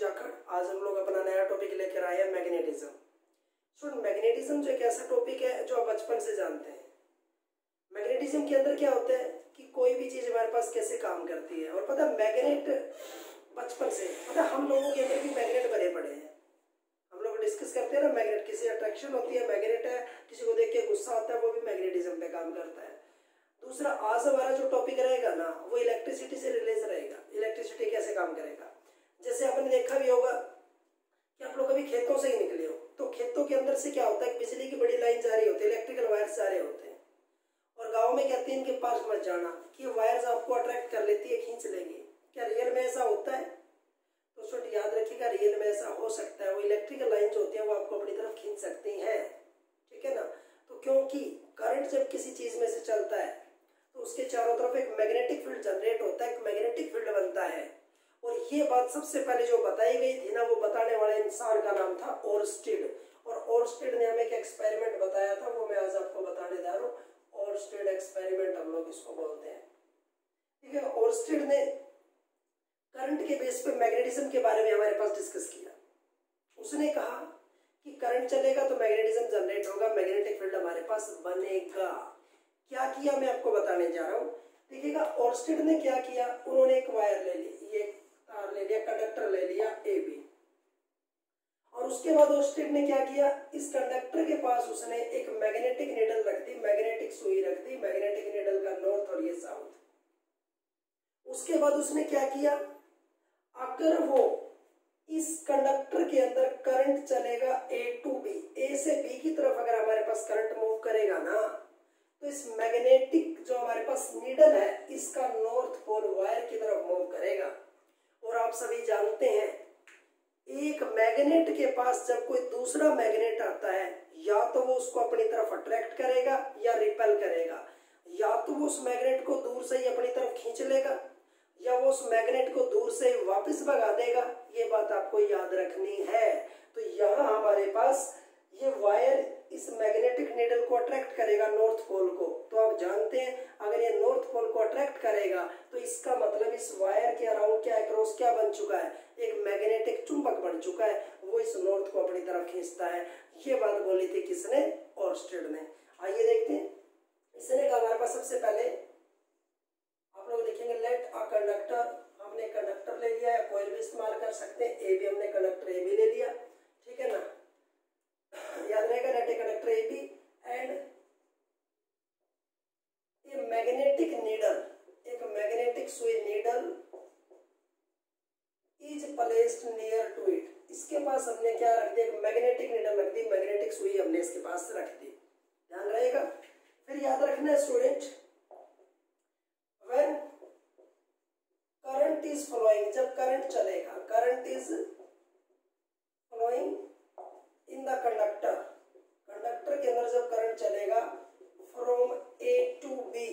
जाखड़। आज हम लोग अपना नया टॉपिक लेकर आए हैं, मैग्नेटिज्म। सुन, मैग्नेटिज्म जो एक ऐसा टॉपिक है जो आप बचपन से जानते हैं। मैग्नेटिज्म के अंदर क्या होता है कि कोई भी चीज हमारे पास कैसे काम करती है। और पता है मैग्नेट बचपन से पता है हम लोगों के अंदर भी मैग्नेट भरे पड़े हैं। हम लोग डिस्कस करते हैं ना, मैग्नेट किसी अट्रैक्शन होती है, मैग्नेट है, किसी को देख के गुस्सा आता है, वो भी मैग्नेटिज्म पे काम करता है। दूसरा, आज हमारा जो टॉपिक रहेगा ना वो इलेक्ट्रिसिटी से रिलेटेड रहेगा। इलेक्ट्रिसिटी कैसे काम करेगा। जैसे आपने देखा भी होगा कि आप लोग कभी खेतों से ही निकले हो तो खेतों के अंदर से क्या होता है, बिजली की बड़ी लाइन जा रही होती है, इलेक्ट्रिकल वायर्स जा रहे होते हैं। और गांव में कहते हैं इनके पास मत जाना कि वायर्स आपको अट्रैक्ट कर लेती है, खींच लेंगी। क्या रियल में ऐसा होता है? तो स्टूडेंट याद रखिएगा, रियल में ऐसा हो सकता है। वो इलेक्ट्रिकल लाइन जो होती है वो आपको अपनी तरफ खींच सकती हैं, ठीक है ना। तो क्योंकि करंट जब किसी चीज में से चलता है तो उसके चारों तरफ एक मैग्नेटिक फील्ड जनरेट होता है, एक मैग्नेटिक फील्ड बनता है। और ये बात सबसे पहले जो बताई गई थी ना, वो बताने वाले इंसान का नाम था ओर्स्टेड। और ओर्स्टेड ने हमें एक एक्सपेरिमेंट बताया था, वो मैं आज आपको बताने जा रहा हूँ। ओर्स्टेड एक्सपेरिमेंट हम लोग इसको बोलते हैं, ठीक है। ओर्स्टेड ने करंट के बेस पे मैग्नेटिज्म के बारे में हमारे पास डिस्कस किया। उसने कहा कि करंट चलेगा तो मैग्नेटिज्म जनरेट होगा, मैग्नेटिक फील्ड हमारे पास बनेगा। क्या किया मैं आपको बताने जा रहा हूँ, देखिएगा। ओर्स्टेड ने क्या किया, उन्होंने एक वायर ले ली, ये तार ले लिया, कंडक्टर ले लिया ए बी। और उसके बाद ओर्स्टेड ने क्या किया, इस कंडक्टर के पास उसने एक मैग्नेटिक नीडल रख दी, मैग्नेटिक सुई रख दी, मैग्नेटिक नीडल का नॉर्थ और ये साउथ। उसके बाद उसने क्या किया, अगर वो इस कंडक्टर के अंदर करंट चलेगा ए टू बी, ए से बी की तरफ अगर हमारे पास करंट मूव करेगा ना, तो इस मैग्नेटिक जो हमारे पास नीडल है इसका नॉर्थ पोल वायर की तरफ मूव करेगा। और आप सभी जानते हैं एक मैग्नेट के पास जब कोई दूसरा मैग्नेट आता है, या तो वो उसको अपनी तरफ अट्रैक्ट करेगा या रिपेल करेगा। या तो वो उस मैग्नेट को दूर से ही अपनी तरफ खींच लेगा या वो उस मैग्नेट को दूर से ही वापस भगा देगा। ये बात आपको याद रखनी है। तो यहाँ हमारे पास ये वायर इस मैग्नेटिक नीडल को अट्रैक्ट करेगा, नॉर्थ पोल को। तो आप जानते हैं अगर ये नॉर्थ पोल को अट्रैक्ट करेगा तो इसका मतलब इस वायर के अराउंड क्या अक्रॉस क्या बन चुका है, एक मैग्नेटिक चुंबक बन चुका है, वो इस नॉर्थ को अपनी तरफ खींचता है। ये बात बोली थी किसने, ओर्स्टेड ने। आइए देखते हैं। इसने कहा हमारे पास सबसे पहले आप लोग देखेंगे, लेट अ कंडक्टर, हमने कंडक्टर ले लिया है, कोयल भी इस्तेमाल कर सकते हैं, ए बी हमने कंडक्टर ए बी ले लिया, ठीक है ना। याद रहेगा, let a conductor A B and a magnetic needle, एक मैग्नेटिक सुई needle is placed near to it. इसके पास हमने क्या रख दिया, एक मैग्नेटिक नीडल रख दी, मैग्नेटिक सुई हमने इसके पास रख दी। ध्यान रहेगा। फिर याद रखना है student, when current is flowing, जब करंट चलेगा, current is flowing in the conductor, conductor के अंदर जब करंट चलेगा फ्रॉम ए टू बी,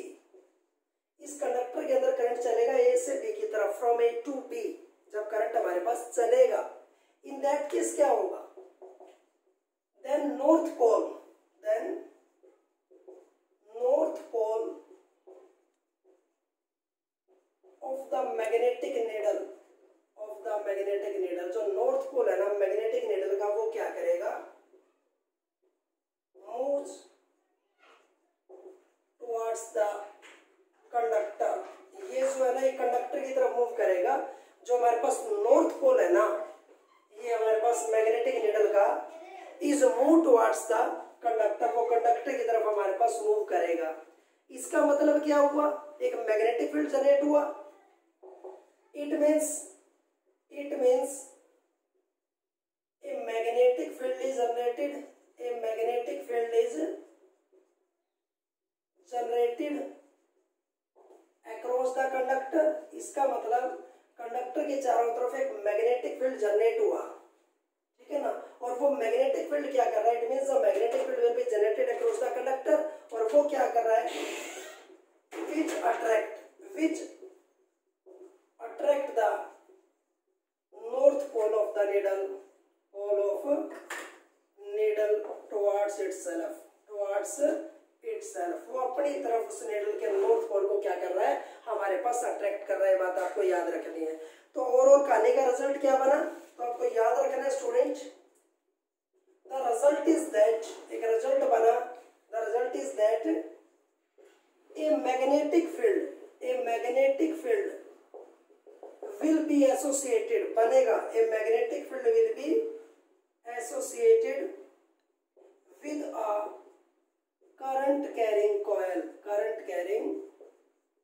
इस कंडक्टर के अंदर करंट चलेगा ए से बी की तरफ, फ्रॉम ए टू बी जब करंट हमारे पास चलेगा, इन दैट केस क्या होगा, then north pole, then north pole of the magnetic needle, of the magnetic needle, जो नॉर्थ पोल है ना मैग्नेटिक नीडल का, वो क्या करेगा, मूव्स टुवर्ड्स द कंडक्टर। ये जो है ना, ये कंडक्टर की तरफ मूव करेगा। जो हमारे पास नॉर्थ पोल है ना, ये हमारे पास मैग्नेटिक नीडल का is move towards the conductor, वो कंडक्टर की तरफ हमारे पास मूव करेगा। इसका मतलब क्या हुआ, एक मैग्नेटिक फील्ड जनरेट हुआ। It means a magnetic field is generated, a magnetic field is generated across the conductor। इसका मतलब कंडक्टर के चारों तरफ एक मैग्नेटिक फील्ड जनरेट हुआ, ठीक है ना। और वो मैग्नेटिक फील्ड क्या कर रहा है, it means the magnetic field will be generated across the conductor, और वो क्या कर रहा है, which attract the north pole of the needle towards itself, वो अपनी तरफ उस needle के नॉर्थ पोल को क्या कर रहा है, हमारे पास अट्रैक्ट कर रहा है। बात आपको याद रखनी है। तो ओवरऑल कहानी का रिजल्ट क्या बना, तो याद रखना है student, the result is that, एक रिजल्ट बना, the result is that a magnetic field will be associated, बनेगा, a magnetic field will be associated with a current carrying coil, current carrying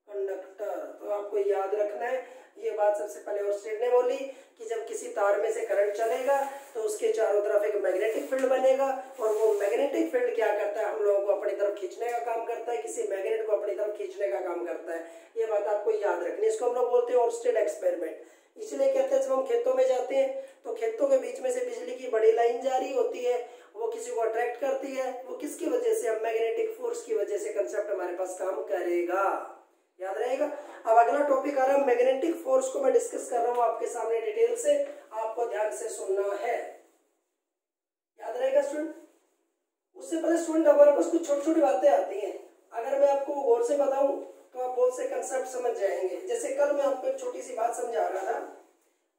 conductor। तो आपको याद रखना है ये बात सबसे पहले ओर्स्टेड ने बोली कि जब किसी तार में से करंट चलेगा तो उसके चारों तरफ एक मैग्नेटिक फील्ड बनेगा और वो मैग्नेटिक फील्ड क्या करता है, हम लोगों को अपनी तरफ खींचने का काम करता है, किसी मैग्नेट को अपनी तरफ खींचने का काम करता है। ये बात आपको याद रखनी है, इसको हम लोग बोलते हैं ओर्स्टेड एक्सपेरिमेंट। इसलिए कहते हैं जब हम खेतों में जाते हैं तो खेतों के बीच में से बिजली की बड़ी लाइन जा रही होती है, वो किसी को अट्रैक्ट करती है, वो किसकी वजह से, अब मैग्नेटिक फोर्स की वजह से कंसेप्ट हमारे पास काम करेगा, याद रहेगा। अब अगला टॉपिक आ रहा है मैग्नेटिक फोर्स को मैं डिस्कस कर रहा हूं आपके सामने डिटेल से, आपको ध्यान से सुनना है, याद रहेगा स्टूडेंट। उससे पहले स्टूडेंट हमारे पास कुछ छोटी छोटी बातें आती हैं, अगर मैं आपको गौर से बताऊं तो आप बहुत से कंसेप्ट समझ जाएंगे। जैसे कल मैं आपको एक छोटी सी बात समझा रहा था,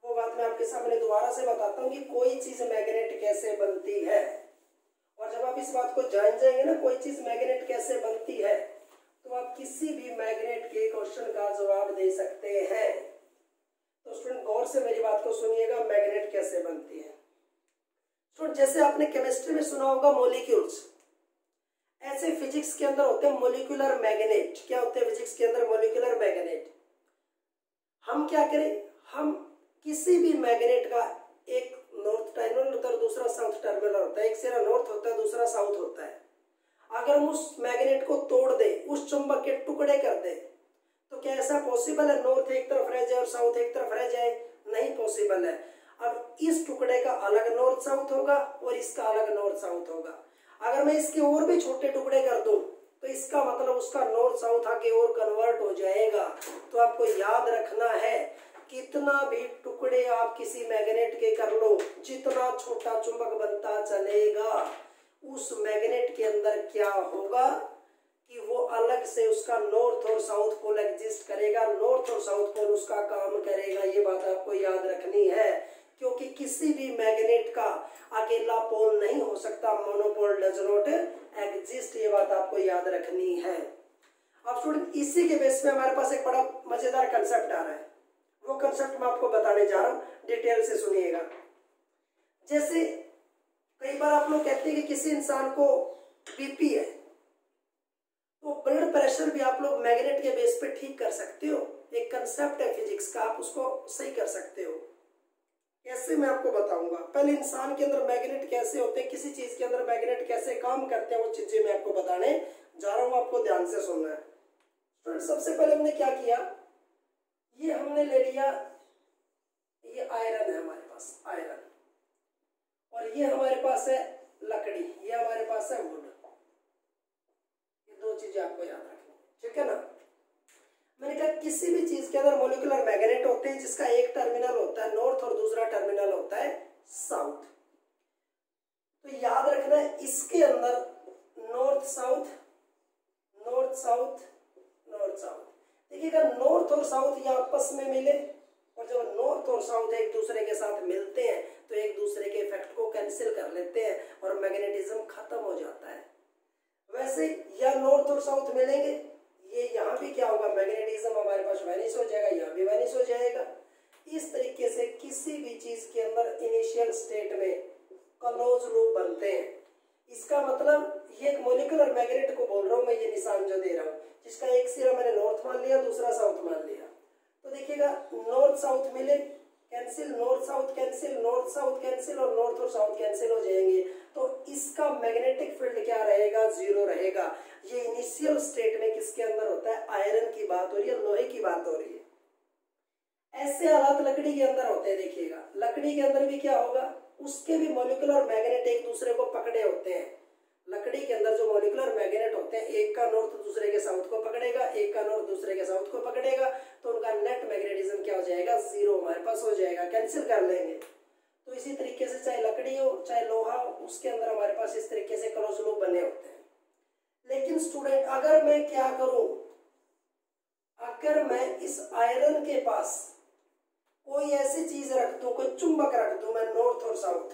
वो बात मैं आपके सामने दोबारा से बताता हूँ कि कोई चीज मैग्नेट कैसे बनती है। और जब आप इस बात को जान जाएंगे ना, कोई चीज मैग्नेट कैसे बनती है, तो आप किसी भी मैग्नेट के क्वेश्चन का जवाब दे सकते हैं। तो स्टूडेंट गौर से मेरी बात को सुनिएगा, मैग्नेट कैसे बनती है। स्टूडेंट जैसे आपने केमिस्ट्री में सुना होगा मॉलिक्यूल्स, ऐसे फिजिक्स के अंदर होते हैं मॉलिक्यूलर मैग्नेट। क्या होते हैं फिजिक्स के अंदर? Molecular magnet. हम क्या करें, हम किसी भी मैग्नेट का एक नॉर्थ टर्मिनल होता है और दूसरा साउथ टर्मिनल होता है, एक सिरा नॉर्थ होता है दूसरा साउथ होता है। अगर हम उस मैग्नेट को तोड़ दे, उस चुंबक के टुकड़े कर दे, तो क्या ऐसा पॉसिबल है नॉर्थ एक तरफ रह जाए और साउथ एक तरफ रह जाए? नहीं पॉसिबल है। अब इस टुकड़े का अलग नॉर्थ साउथ होगा और इसका अलग नॉर्थ साउथ होगा। अगर मैं इसके और भी छोटे टुकड़े कर दूं तो इसका मतलब उसका नॉर्थ साउथ आके और कन्वर्ट हो जाएगा। तो आपको याद रखना है, कितना भी टुकड़े आप किसी मैग्नेट के कर लो, जितना छोटा चुंबक बनता चलेगा, उस मैग्नेट के अंदर क्या होगा कि वो अलग से उसका नॉर्थ और साउथ पोल एग्जिस्ट करेगा, नॉर्थ और साउथ पोल उसका काम करेगा। ये बात आपको याद रखनी है, क्योंकि किसी भी मैग्नेट का अकेला पोल नहीं हो सकता, मोनोपोल डज नॉट एग्जिस्ट। ये बात आपको याद रखनी है। अब स्टूडेंट इसी के बेस में हमारे पास एक बड़ा मजेदार कंसेप्ट आ रहा है, वो कंसेप्ट मैं आपको बताने जा रहा हूं, डिटेल से सुनिएगा। जैसे कई बार आप लोग कहते हैं कि किसी इंसान को बीपी है, तो ब्लड प्रेशर भी आप लोग मैग्नेट के बेस पे ठीक कर सकते हो। एक कंसेप्ट है फिजिक्स का, आप उसको सही कर सकते हो। कैसे मैं आपको बताऊंगा। पहले इंसान के अंदर मैग्नेट कैसे होते हैं, किसी चीज के अंदर मैग्नेट कैसे काम करते हैं, वो चीजें मैं आपको बताने जा रहा हूं, आपको ध्यान से सुनना है। तो सबसे पहले हमने क्या किया, ये हमने ले लिया, ये आयरन है हमारे पास, आयरन, और ये हमारे पास है लकड़ी, ये हमारे पास है वुड। ये दो चीजें आपको याद रखनी, ठीक है ना। मैंने कहा किसी भी चीज के अंदर मॉलिक्यूलर मैग्नेट होते हैं जिसका एक टर्मिनल होता है नॉर्थ और दूसरा टर्मिनल होता है साउथ। तो याद रखना है इसके अंदर north south, north south, north south. देखिएगा नॉर्थ और साउथ ये आपस में मिले, और जब नॉर्थ और साउथ एक दूसरे के साथ मिलते हैं तो एक दूसरे के इफेक्ट को कैंसिल कर लेते हैं और मैग्नेटिज्म खत्म हो जाता है। वैसे या नॉर्थ और साउथ मिलेंगे, ये यहाँ भी क्या होगा, मैग्नेटिज्म हमारे पास वैनिश हो जाएगा, यहाँ भी वैनिश हो जाएगा। इस तरीके से किसी भी चीज के अंदर इनिशियल स्टेट में क्लोज लूप बनते हैं। इसका मतलब ये एक मॉलिक्यूलर मैग्नेट को बोल रहा हूँ मैं, ये निशान जो दे रहा हूँ, जिसका एक सिरा मैंने नॉर्थ मान लिया, दूसरा साउथ मान लिया। तो देखिएगा नॉर्थ साउथ मिले, cancel, north south cancel, north south cancel, और नॉर्थ और साउथ कैंसिल हो जाएंगे। तो इसका मैग्नेटिक फील्ड क्या रहेगा, जीरो रहेगा। ये इनिशियल स्टेट में किसके अंदर होता है, आयरन की बात हो रही है, लोहे की बात हो रही है। ऐसे हालात लकड़ी के अंदर होते हैं। देखिएगा लकड़ी के अंदर भी क्या होगा, उसके भी मॉलिक्यूलर मैग्नेट एक दूसरे को पकड़े होते हैं। लकड़ी के अंदर जो मॉलिक्यूलर मैग्नेट होते हैं, एक का नॉर्थ दूसरे के साउथ को पकड़ेगा, एक का नॉर्थ दूसरे के साउथ को पकड़ेगा, तो उनका नेट मैग्नेटिज्म क्या हो जाएगा, जीरो हमारे पास हो जाएगा, कैंसिल कर लेंगे। तो इसी तरीके से चाहे लकड़ी हो चाहे लोहा हो, उसके अंदर हमारे पास इस तरीके से क्लोज लूप बने होते हैं। लेकिन स्टूडेंट अगर मैं क्या करूं, अगर मैं इस आयरन के पास कोई ऐसी चीज रख दूं, कोई चुंबक रख दूं मैं नॉर्थ और साउथ,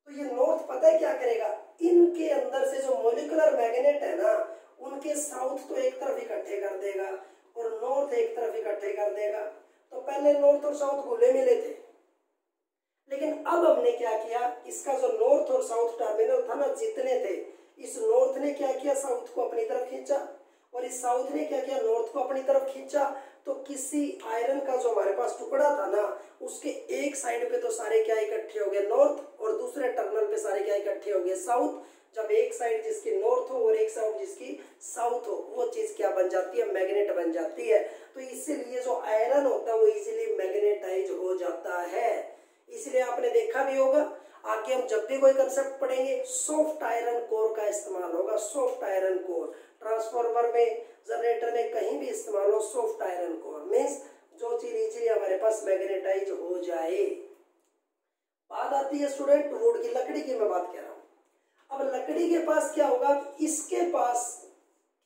तो ये नॉर्थ पता है क्या करेगा, इनके अंदर से जो मॉलिक्यूलर मैग्नेट है ना, उनके साउथ तो एक तरफ इकट्ठे कर देगा और नॉर्थ एक तरफ इकट्ठे कर देगा। तो पहले नॉर्थ और साउथ घुले मिले थे, लेकिन अब हमने क्या किया, इसका जो नॉर्थ और साउथ टर्मिनल था ना, जितने थे, इस नॉर्थ ने क्या किया, साउथ को अपनी तरफ खींचा, और इस साउथ ने क्या किया, नॉर्थ को अपनी तरफ खींचा। तो किसी आयरन का जो हमारे पास टुकड़ा था ना, उसके एक साइड पे तो सारे क्या इकट्ठे हो गए, नॉर्थ, और दूसरे टर्मिनल पे सारे क्या इकट्ठे हो गए, साउथ। जब एक साइड जिसकी नॉर्थ हो और एक साइड जिसकी साउथ हो, वो चीज क्या बन जाती है, मैग्नेट बन जाती है। तो इसीलिए जो आयरन होता है वो इजीली मैग्नेटाइज हो जाता है। इसलिए आपने देखा भी होगा, आगे हम जब भी कोई कंसेप्ट पढ़ेंगे, सॉफ्ट आयरन कोर का इस्तेमाल होगा। सॉफ्ट आयरन कोर ट्रांसफार्मर में, जनरेटर में, कहीं भी इस्तेमाल हो, सॉफ्ट आयरन कोर मीन्स जो चीज इजीली हमारे पास मैग्नेटाइज हो जाए। बात आती है स्टूडेंट वुड की, लकड़ी की मैं बात कर रहा हूं। अब लकड़ी के पास क्या होगा, इसके पास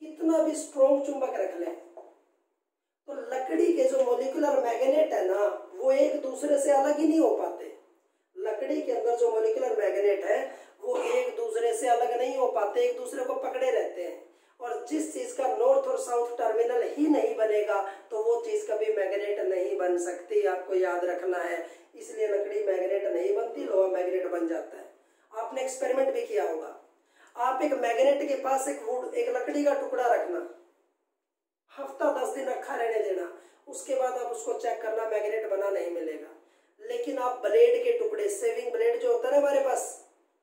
कितना भी स्ट्रॉन्ग चुंबक रख ले, तो लकड़ी के जो मॉलिक्यूलर मैग्नेट है ना, वो एक दूसरे से अलग ही नहीं हो पाते। लकड़ी के अंदर जो मॉलिक्यूलर मैग्नेट है वो एक दूसरे से अलग नहीं हो पाते, एक दूसरे को पकड़े रहते हैं। और जिस चीज का नॉर्थ और साउथ टर्मिनल ही नहीं बनेगा, तो वो चीज कभी मैग्नेट नहीं बन सकती, आपको याद रखना है। इसलिए लकड़ी मैग्नेट नहीं बनती, लोहा मैग्नेट बन जाता है। आपने एक्सपेरिमेंट भी किया होगा, आप एक मैग्नेट के पास एक वुड, एक लकड़ी का टुकड़ा रखना, हफ्ता 10 दिन रखा रहने देना, उसके बाद आप उसको चेक करना, मैग्नेट बना नहीं मिलेगा। लेकिन आप ब्लेड के टुकड़े, सेविंग ब्लेड जो होता है ना हमारे पास,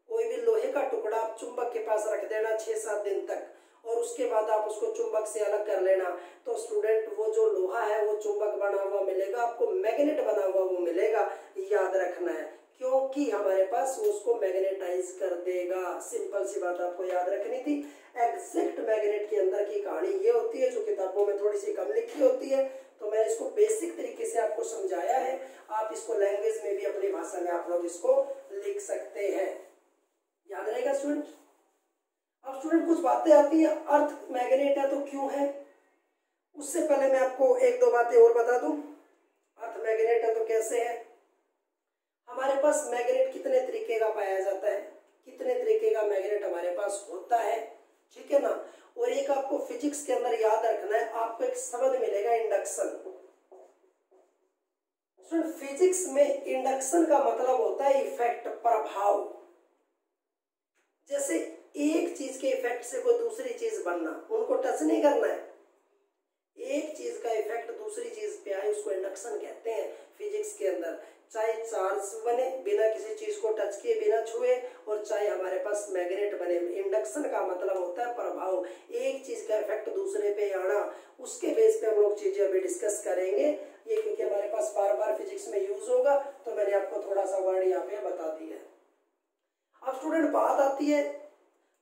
कोई भी लोहे का टुकड़ा आप चुंबक के पास रख देना 6-7 दिन तक, और उसके बाद आप उसको चुंबक से अलग कर लेना, तो स्टूडेंट वो जो लोहा है वो चुंबक बना हुआ मिलेगा, आपको मैग्नेट बना हुआ वो मिलेगा। याद रखना है, क्योंकि हमारे पास उसको मैग्नेटाइज कर देगा। सिंपल सी बात आपको याद रखनी थी। एग्जैक्ट मैग्नेट के अंदर की कहानी ये होती है, जो किताबों में थोड़ी सी कम लिखी होती है, तो मैंने इसको बेसिक तरीके से आपको समझाया है। आप इसको लैंग्वेज में भी अपनी भाषा में आप लोग इसको लिख सकते हैं। याद रहेगा स्टूडेंट। अब स्टूडेंट कुछ बातें आती है, अर्थ मैग्नेट है तो क्यों है, उससे पहले मैं आपको 1-2 बातें और बता दूं। अर्थ मैग्नेट है तो कैसे है। हमारे पास मैग्नेट कितने तरीके का पाया जाता है, कितने तरीके का मैग्नेट हमारे पास होता है, ठीक है ना। और एक आपको फिजिक्स के अंदर याद रखना है, आपको एक शब्द मिलेगा इंडक्शन। फिजिक्स में इंडक्शन का मतलब होता है इफेक्ट, प्रभाव। जैसे एक चीज के इफेक्ट से कोई दूसरी चीज बनना, उनको टच नहीं करना है, एक चीज का इफेक्ट दूसरी चीज पे आए, उसको इंडक्शन कहते हैं फिजिक्स के अंदर। चाहे चार्ज बने बिना किसी चीज को टच किए, बिना छुए, और चाहे हमारे पास मैग्नेट बने, इंडक्शन का मतलब होता है प्रभाव, एक चीज का इफेक्ट दूसरे पे आना। उसके बेस पे हम लोग चीजें अभी डिस्कस करेंगे, ये क्योंकि हमारे पास बार बार फिजिक्स में यूज होगा, तो मैंने आपको थोड़ा सा वर्ड यहाँ पे बता दिया है। अब स्टूडेंट बात आती है,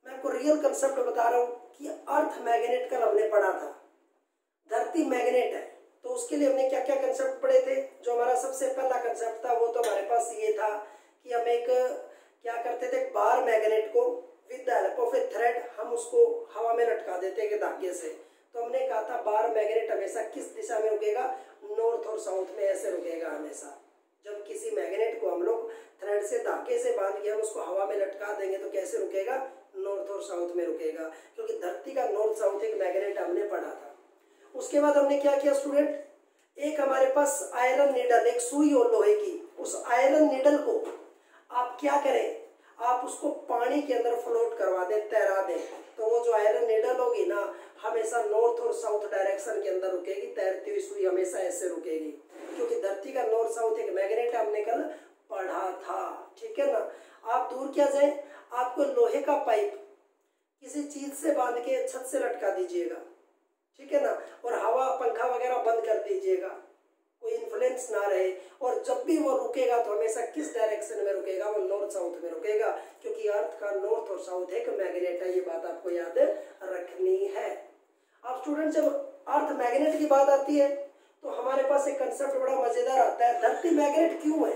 मैं आपको रियल कंसेप्ट बता रहा हूँ कि अर्थ मैग्नेट कल हमने पढ़ा था, धरती मैग्नेट है, तो उसके लिए हमने क्या क्या कंसेप्ट पढ़े थे। जो हमारा सबसे पहला कंसेप्ट था वो तो हमारे पास ये था कि हम एक क्या करते थे, बार मैग्नेट को with the help of A thread हम उसको हवा में लटका देते हैं धागे से। तो हमने कहा था बार मैग्नेट हमेशा किस दिशा में रुकेगा, नॉर्थ और साउथ में ऐसे रुकेगा हमेशा। जब किसी मैग्नेट को हम लोग थ्रेड से धागे से बांध के हम उसको हवा में लटका देंगे तो कैसे रुकेगा, नॉर्थ और साउथ में रुकेगा, क्योंकि धरती का नॉर्थ साउथ एक मैग्नेट हमने पढ़ा था। उसके बाद हमने क्या किया स्टूडेंट, एक हमारे पास आयरन नीडल, एक सुई हो लोहे की, उस आयरन नीडल को आप क्या करें, आप उसको पानी के अंदर फ्लोट करवा दें, तैरा दें, तो वो जो आयरन नीडल होगी ना, हमेशा नॉर्थ और साउथ डायरेक्शन के अंदर रुकेगी, तैरती हुई सुई हमेशा ऐसे रुकेगी, क्योंकि धरती का नॉर्थ साउथ एक मैग्नेट हमने कल पढ़ा था, ठीक है ना। आप दूर क्या जाए, आपको लोहे का पाइप किसी चीज से बांध के छत से लटका दीजिएगा, ठीक है ना, और हवा पंखा वगैरह बंद कर दीजिएगा, कोई इन्फ्लुएंस ना रहे, और जब भी वो रुकेगा तो हमेशा किस डायरेक्शन में रुकेगा, वो नॉर्थ साउथ में रुकेगा, क्योंकि अर्थ का नॉर्थ और साउथ एक मैग्नेट है, ये बात आपको याद रखनी है। अब स्टूडेंट जब अर्थ मैग्नेट की बात आती है तो हमारे पास एक कंसेप्ट बड़ा मजेदार आता है, धरती मैग्नेट क्यों है,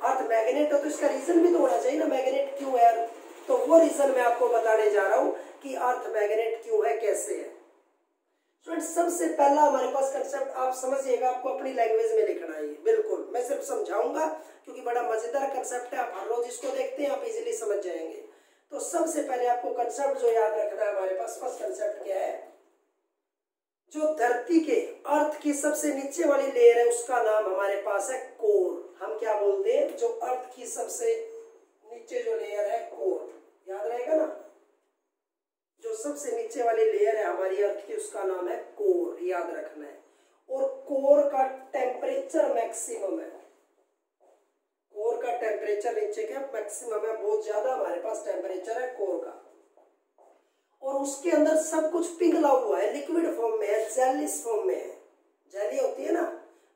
अर्थ मैग्नेट है तो इसका रीजन भी तो होना चाहिए ना, मैग्नेट क्यों है, तो वो रीजन मैं आपको बताने जा रहा हूं कि अर्थ मैग्नेट क्यों है, कैसे है। स्टूडेंट सबसे पहला हमारे पास कंसेप्ट आप समझिएगा, आपको अपनी लैंग्वेज में लिखना है। बिल्कुल मैं सिर्फ समझाऊंगा क्योंकि बड़ा मजेदार कंसेप्ट है, आप हर रोज इसको देखते हैं, आप इजीली समझ जाएंगे। तो सबसे पहले आपको कंसेप्ट जो याद रखना है हमारे पास, फर्स्ट कंसेप्ट क्या है, जो धरती के अर्थ की सबसे नीचे वाली लेयर है उसका नाम हमारे पास है कोर। हम क्या बोलते हैं, जो अर्थ की सबसे नीचे जो लेयर है कोर, याद रहेगा ना, जो सबसे नीचे वाली लेयर है हमारी अर्थ की उसका नाम है कोर, याद रखना है। और कोर का टेम्परेचर मैक्सिमम है, कोर का टेम्परेचर नीचे का मैक्सिमम है, बहुत ज्यादा हमारे पास टेम्परेचर है कोर का। और उसके अंदर सब कुछ पिघला हुआ है, लिक्विड फॉर्म में है, जेलिस फॉर्म में है। जेली होती है ना,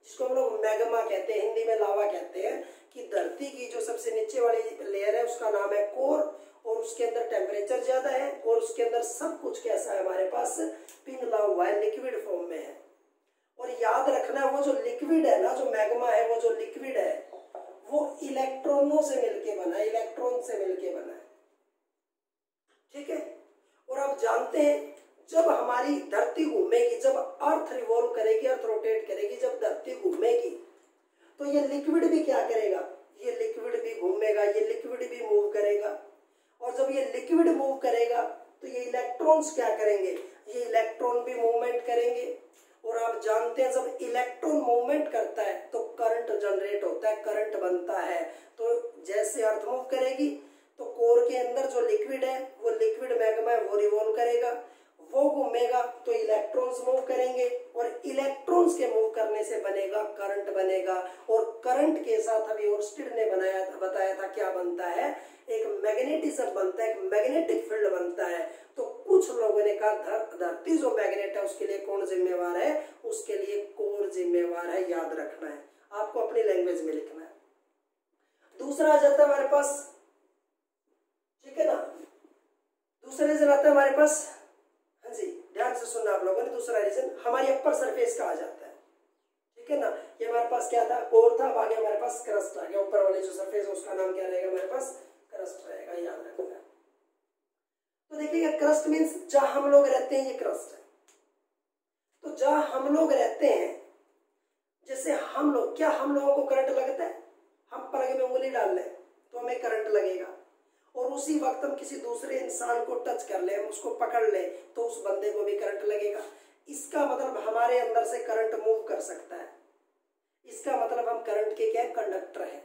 जिसको हम लोग मैग्मा कहते हैं, हिंदी में लावा कहते हैं, कि धरती की जो सबसे नीचे वाली लेयर है उसका नाम है कोर, और उसके अंदर टेम्परेचर ज्यादा है, और उसके अंदर सब कुछ कैसा है हमारे पास, पिघला हुआ है, लिक्विड फॉर्म में है। और याद रखना वो जो लिक्विड है ना, जो मैग्मा है, वो जो लिक्विड है वो इलेक्ट्रॉनों से मिलके बना है, इलेक्ट्रॉन से मिलके बना है, ठीक है। और आप जानते हैं जब हमारी धरती घूमेगी, जब अर्थ रिवॉल्व करेगी, अर्थ रोटेट करेगी, जब धरती घूमेगी तो ये लिक्विड भी क्या करेगा, ये लिक्विड भी घूमेगा, ये लिक्विड भी मूव करेगा। और जब ये लिक्विड मूव करेगा तो ये इलेक्ट्रॉन्स क्या करेंगे, ये इलेक्ट्रॉन भी मूवमेंट करेंगे। और आप जानते हैं जब इलेक्ट्रॉन मूवमेंट करता है तो करंट जनरेट होता है, करंट बनता है। तो जैसे अर्थ मूव करेगी तो कोर के अंदर जो लिक्विड है, वो लिक्विड मैग्मा है, वो रिवॉल्व करेगा, वो घूमेगा तो इलेक्ट्रॉन्स मूव करेंगे, और इलेक्ट्रॉन्स के मूव करने से बनेगा करंट बनेगा। और करंट के साथ अभी ओर्स्टेड ने बताया था क्या बनता है, एक मैग्नेटिज्म बनता है, एक मैग्नेटिक फील्ड बनता है। तो कुछ लोगों ने कहा धरती जो मैग्नेट है उसके लिए कौन जिम्मेवार है, उसके लिए कोर जिम्मेवार है, याद रखना है, आपको अपनी लैंग्वेज में लिखना है। दूसरा आ जाता है हमारे पास, ठीक है ना, दूसरा रीजन आता है हमारे पास, हाँ जी ध्यान से सुनना आप लोगों ने, दूसरा रीजन हमारी अपर सरफेस का आ जाता है, ठीक है ना। ये हमारे पास क्या था, कोर था, आगे हमारे पास क्रस्ट आ गया, ऊपर वाली जो सरफेस है उसका नाम क्या रहेगा हमारे पास, क्रस्ट रहेगा, याद रखना है। तो देखिएगा क्रस्ट मीन्स जहां हम लोग रहते हैं, ये क्रस्ट है। तो जहां हम लोग रहते हैं, जैसे हम लोग, क्या हम लोगों को करंट लगता है, हम पलक में उंगली डाल लें तो हमें करंट लगेगा, और उसी वक्त हम किसी दूसरे इंसान को टच कर ले, हम उसको पकड़ ले तो उस बंदे को भी करंट लगेगा। इसका मतलब हमारे अंदर से करंट मूव कर सकता है, इसका मतलब हम करंट के क्या कंडक्टर हैं,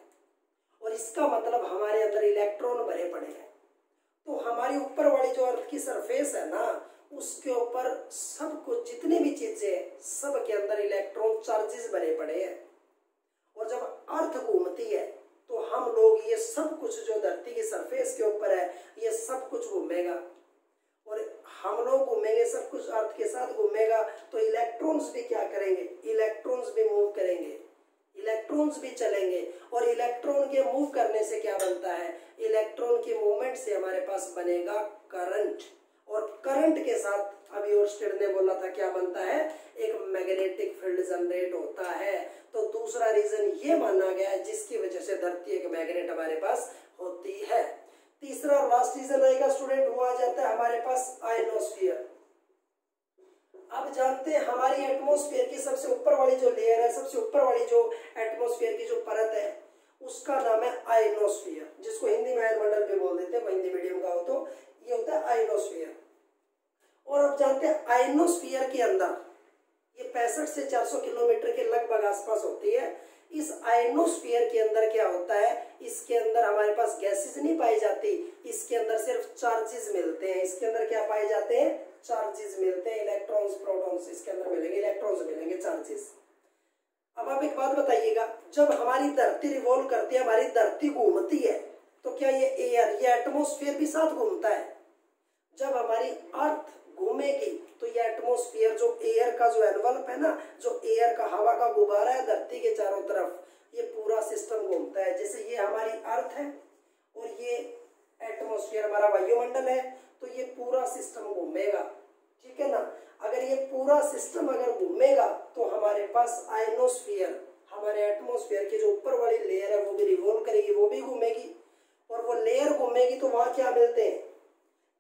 और इसका मतलब हमारे अंदर इलेक्ट्रॉन भरे पड़े हैं। तो हमारी ऊपर वाली जो अर्थ की सरफेस है ना, उसके ऊपर सब कुछ जितनी भी चीजें, सब के अंदर इलेक्ट्रॉन चार्जेस भरे पड़े हैं। और जब अर्थ घूमती है तो हम लोग ये सब कुछ जो धरती की सरफेस के ऊपर है, ये सब कुछ घूमेगा, और हम लोग घूमेंगे, सब कुछ अर्थ के साथ घूमेगा। तो इलेक्ट्रॉन्स भी क्या करेंगे, इलेक्ट्रॉन्स भी मूव करेंगे, इलेक्ट्रॉन्स भी चलेंगे। और इलेक्ट्रॉन के मूव करने से क्या बनता है, इलेक्ट्रॉन के मूवमेंट से हमारे पास बनेगा करंट, और करंट के साथ अभी ओर्स्टेड ने बोला था क्या बनता है, एक मैग्नेटिक फील्ड जनरेट होता है। तो दूसरा रीजन ये माना गया है जिसकी वजह से धरती एक मैग्नेट हमारे पास होती है। तीसरा और लास्ट रीजन रहेगा स्टूडेंट, वो आ जाता है हमारे पास आयनोस्फीयर। अब जानते हैं हमारी एटमॉस्फेयर की सबसे ऊपर वाली जो लेयर है, सबसे ऊपर वाली जो एटमॉस्फेयर की जो परत है उसका नाम है आयनोस्फीयर, जिसको हिंदी में आयनमंडल भी बोल देते हैं, हिंदी मीडियम का हो तो ये होता है आयनोस्फीयर। और अब जानते हैं आयनोस्फीयर के अंदर ये 65 से 400 किलोमीटर के लगभग आसपास होती है। इस आयनोस्फीयर के अंदर क्या होता है, इसके अंदर हमारे पास गैसेस नहीं पाई जाती, इसके अंदर सिर्फ चार्जेस मिलते हैं। इसके अंदर क्या पाए जाते हैं, चार्जेस मिलते हैं, इलेक्ट्रॉन्स प्रोटॉन्स इसके अंदर मिलेंगे, इलेक्ट्रॉन्स मिलेंगे, चार्जेस। अब आप एक बात बताइएगा, जब हमारी धरती रिवॉल्व करती है, हमारी धरती घूमती है, तो क्या ये एयर, ये एटमॉस्फेयर भी साथ घूमता है। जब हमारी अर्थ घूमेगी तो ये एटमॉस्फेयर, जो एयर का जो एनवल्प है ना, जो एयर का हवा का गुब्बारा है धरती के चारों तरफ, ये पूरा सिस्टम घूमता है। जैसे ये हमारी अर्थ है और ये एटमॉस्फेयर हमारा वायुमंडल है, तो ये पूरा सिस्टम घूमेगा, ठीक है ना। अगर ये पूरा सिस्टम अगर घूमेगा तो हमारे पास आयनोस्फीयर, हमारे एटमॉस्फेयर की जो ऊपर वाली लेयर है वो भी रिवॉल्व करेगी, वो भी घूमेगी, और वो लेयर घूमेगी तो वहां क्या मिलते हैं,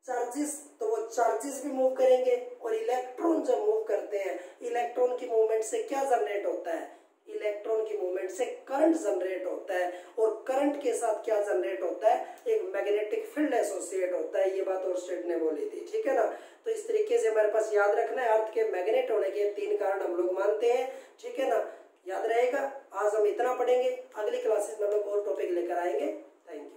चार्जेस, तो वो चार्जेस भी मूव करेंगे। और इलेक्ट्रॉन जब मूव करते हैं, इलेक्ट्रॉन की मूवमेंट से क्या जनरेट होता है, इलेक्ट्रॉन की मूवमेंट से करंट जनरेट होता है। और करंट के साथ क्या जनरेट होता है, एक मैग्नेटिक फील्ड एसोसिएट होता है। ये बात ओर्स्टेड ने बोली थी, ठीक है ना। तो इस तरीके से हमारे पास याद रखना है, अर्थ के मैग्नेट होने के 3 कारण हम लोग मानते हैं, ठीक है ना, याद रहेगा। आज हम इतना पढ़ेंगे, अगली क्लासेस में हम लोग और टॉपिक लेकर आएंगे। Thank you.